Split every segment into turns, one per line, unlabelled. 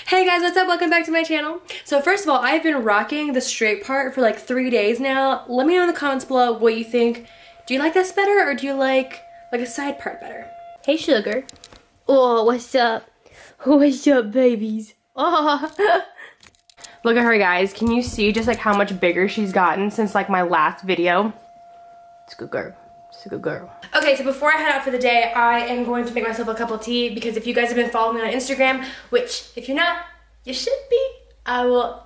Hey guys, what's up? Welcome back to my channel. So first of all, I've been rocking the straight part for like 3 days now. Let me know in the comments below what you think. Do you like this better or do you like a side part better?
Hey sugar. Oh, what's up? What's up, babies? Oh.
Look at her, guys. Can you see just like how much bigger she's gotten since like my last video? It's a good girl. It's a good girl. Okay, so before I head out for the day, I am going to make myself a cup of tea because if you guys have been following me on Instagram, which if you're not, you should be, I will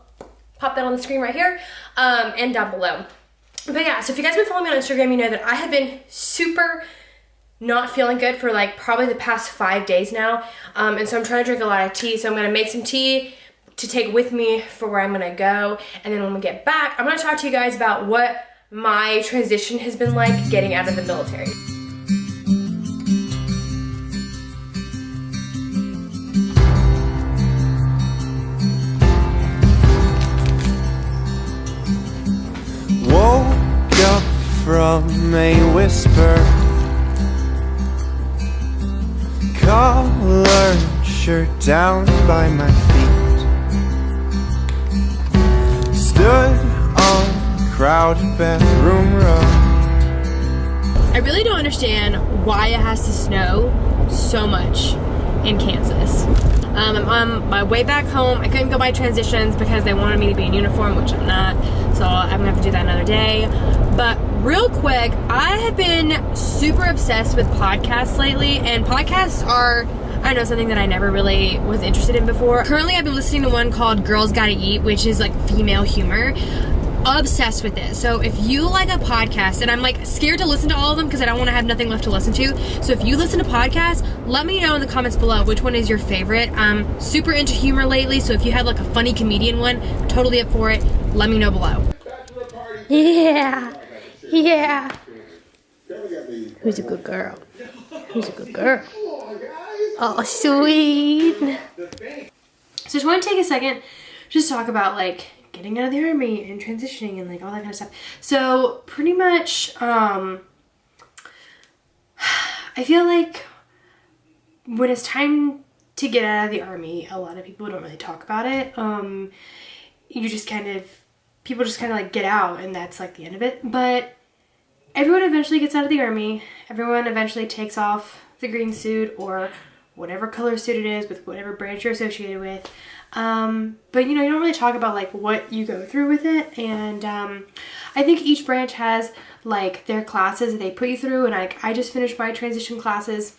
pop that on the screen right here and down below. But yeah, so if you guys have been following me on Instagram, you know that I have been super not feeling good for like probably the past 5 days now. And so I'm trying to drink a lot of tea. So I'm gonna make some tea to take with me for where I'm gonna go. And then when we get back, I'm gonna talk to you guys about what my transition has been like getting out of the military.
Woke up from a whisper, collared shirt down by my feet, stood on crowded bathroom row.
I really don't understand why it has to snow so much in Kansas. I'm on my way back home. I couldn't go by transitions because they wanted me to be in uniform, which I'm not, so I'm gonna have to do that another day. But real quick, I have been super obsessed with podcasts lately, and podcasts are, I don't know, something that I never really was interested in before. Currently, I've been listening to one called Girls Gotta Eat, which is like female humor. Obsessed with it. So if you like a podcast, and I'm like scared to listen to all of them because I don't want to have nothing left to listen to. So if you listen to podcasts, let me know in the comments below which one is your favorite. I'm super into humor lately, so if you have like a funny comedian one, totally up for it. Let me know below.
Yeah. Yeah. Who's a good girl? Who's a good girl? Oh, sweet.
So just want to take a second just talk about like getting out of the army and transitioning and like all that kind of stuff. So pretty much I feel like when it's time to get out of the army, a lot of people don't really talk about it. You just people just kind of like get out and that's like the end of it. But everyone eventually gets out of the army. Everyone eventually takes off the green suit or whatever color suit it is with whatever branch you're associated with. But you know, you don't really talk about like what you go through with it. And I think each branch has like their classes that they put you through, and I just finished my transition classes,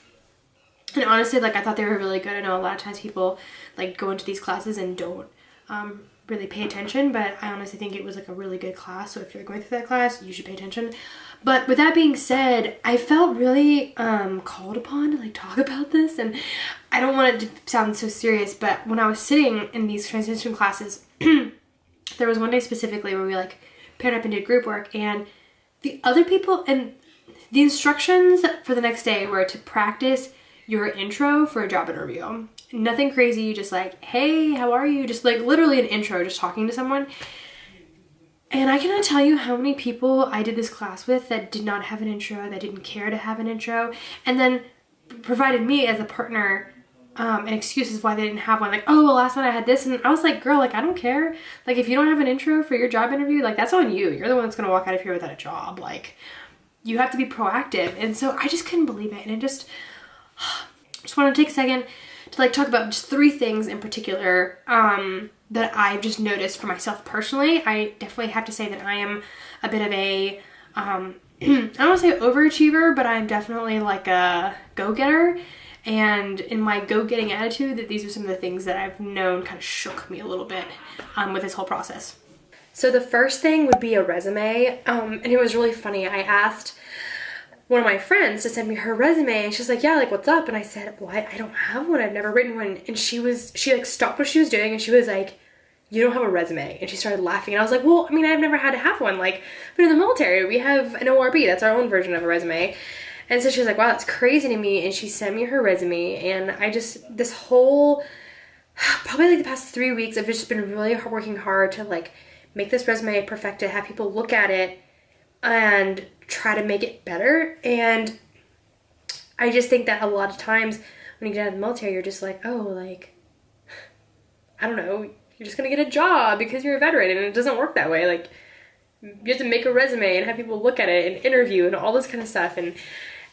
and honestly like I thought they were really good. I know a lot of times people like go into these classes and don't really pay attention, but I honestly think it was like a really good class. So if you're going through that class, you should pay attention. But with that being said, I felt really called upon to like talk about this, and I don't want it to sound so serious, but when I was sitting in these transition classes, there was one day specifically where we like paired up and did group work, and the other people, and the instructions for the next day were to practice your intro for a job interview. Nothing crazy, just like, hey, how are you? Just like literally an intro, just talking to someone. And I cannot tell you how many people I did this class with that did not have an intro, that didn't care to have an intro, and then provided me as a partner an excuses why they didn't have one. Like, oh, well, last night I had this, and I was like, girl, like, I don't care. Like, if you don't have an intro for your job interview, like, that's on you. You're the one that's gonna walk out of here without a job. Like, you have to be proactive. And so I just couldn't believe it, and it just want to take a second to like talk about just 3 things in particular that I've just noticed for myself personally. I definitely have to say that I am a bit of a, I don't want to say overachiever, but I'm definitely like a go-getter. And in my go-getting attitude, that these are some of the things that I've known kind of shook me a little bit with this whole process. So the first thing would be a resume. And it was really funny. I asked one of my friends to send me her resume, and she's like, yeah, like, what's up? And I said, well, I don't have one. I've never written one. And she like stopped what she was doing, and she was like, you don't have a resume. And she started laughing, and I was like, well, I mean, I've never had to have one. Like, I've been in the military. We have an ORB. That's our own version of a resume. And so she was like, wow, that's crazy to me. And she sent me her resume, and I just, this whole, probably like the past 3 weeks, I've just been really working hard to like make this resume, perfect it, have people look at it, and try to make it better. And I just think that a lot of times when you get out of the military, you're just like, oh, like, I don't know, you're just gonna get a job because you're a veteran, and it doesn't work that way. Like, you have to make a resume and have people look at it and interview and all this kind of stuff. And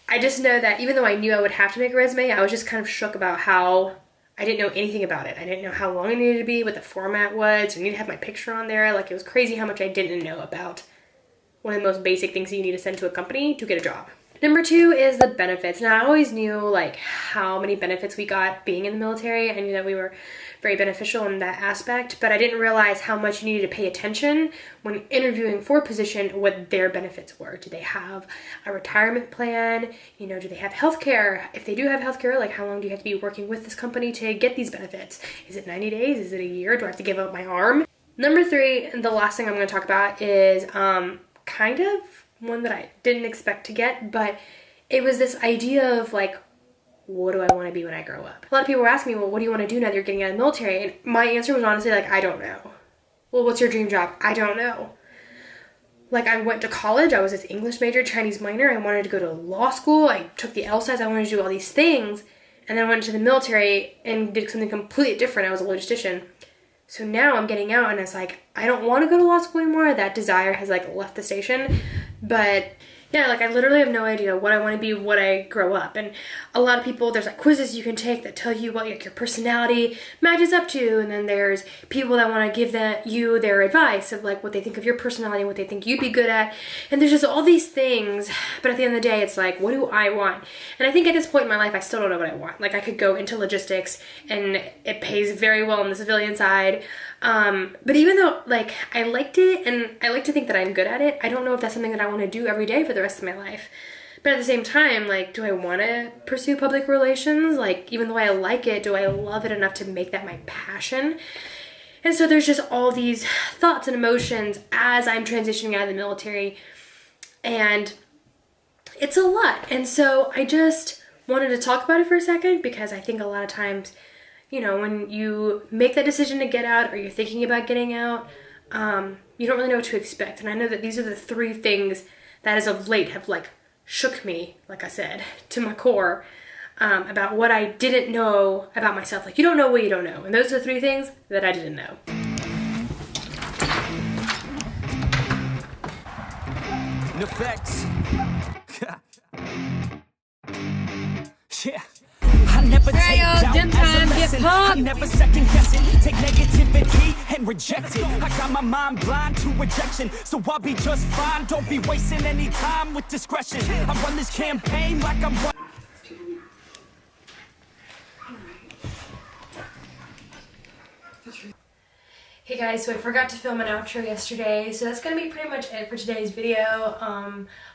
I just know that even though I knew I would have to make a resume, I was just kind of shook about how I didn't know anything about it. I didn't know how long it needed to be, what the format was. I needed to have my picture on there. Like, it was crazy how much I didn't know about one of the most basic things you need to send to a company to get a job. Number 2 is the benefits. Now, I always knew like how many benefits we got being in the military. I knew that we were very beneficial in that aspect, but I didn't realize how much you needed to pay attention when interviewing for a position, what their benefits were. Do they have a retirement plan? You know, do they have healthcare? If they do have healthcare, like how long do you have to be working with this company to get these benefits? Is it 90 days? Is it a year? Do I have to give up my arm? Number 3, and the last thing I'm going to talk about is kind of one that I didn't expect to get, but it was this idea of like, what do I want to be when I grow up? A lot of people were asking me, well, what do you want to do now that you're getting out of the military? And my answer was honestly like, I don't know. Well, what's your dream job? I don't know. Like, I went to college. I was this English major, Chinese minor. I wanted to go to law school. I took the LSATs. I wanted to do all these things. And then I went to the military and did something completely different. I was a logistician. So now I'm getting out and it's like, I don't want to go to law school anymore. That desire has like left the station. But yeah, like I literally have no idea what I want to be when I grow up. And a lot of people, there's like quizzes you can take that tell you what like your personality matches up to. And then there's people that want to give you their advice of like what they think of your personality and what they think you'd be good at. And there's just all these things. But at the end of the day, it's like, what do I want? And I think at this point in my life, I still don't know what I want. Like I could go into logistics and it pays very well on the civilian side. But even though like I liked it and I like to think that I'm good at it, I don't know if that's something that I want to do every day for the rest of my life. But at the same time, like, do I want to pursue public relations? Like, even though I like it, do I love it enough to make that my passion? And so there's just all these thoughts and emotions as I'm transitioning out of the military, and it's a lot. And so I just wanted to talk about it for a second because I think a lot of times, you know, when you make that decision to get out or you're thinking about getting out, you don't really know what to expect. And I know that these are the 3 things that as of late have like shook me, like I said, to my core, about what I didn't know about myself. Like, you don't know what you don't know. And those are the 3 things that I didn't know.
No facts. Yeah. I never take doubt as a lesson. I never second guess it. Take negativity and reject it. I got my mind blind to rejection, so I'll be just fine. Don't be wasting any time with discretion. I run this campaign like I'm running.
Hey guys, so I forgot to film an outro yesterday, so that's going to be pretty much it for today's video.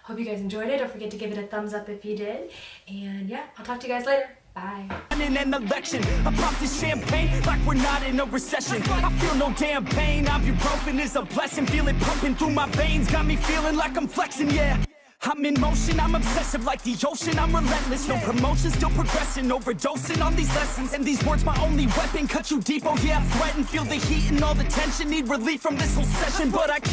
Hope you guys enjoyed it. Don't forget to give it a thumbs up if you did. And yeah, I'll talk to you guys later. Bye.
In an election, I pop this champagne like we're not in a recession. I feel no damn pain. Ibuprofen is a blessing. Feel it pumping through my veins. Got me feeling like I'm flexing, yeah. I'm in motion, I'm obsessive like the ocean. I'm relentless, no promotion, still progressing. Overdosing on these lessons, and these words my only weapon. Cut you deep, oh yeah, I threaten. Feel the heat and all the tension. Need relief from this whole session, but I can't.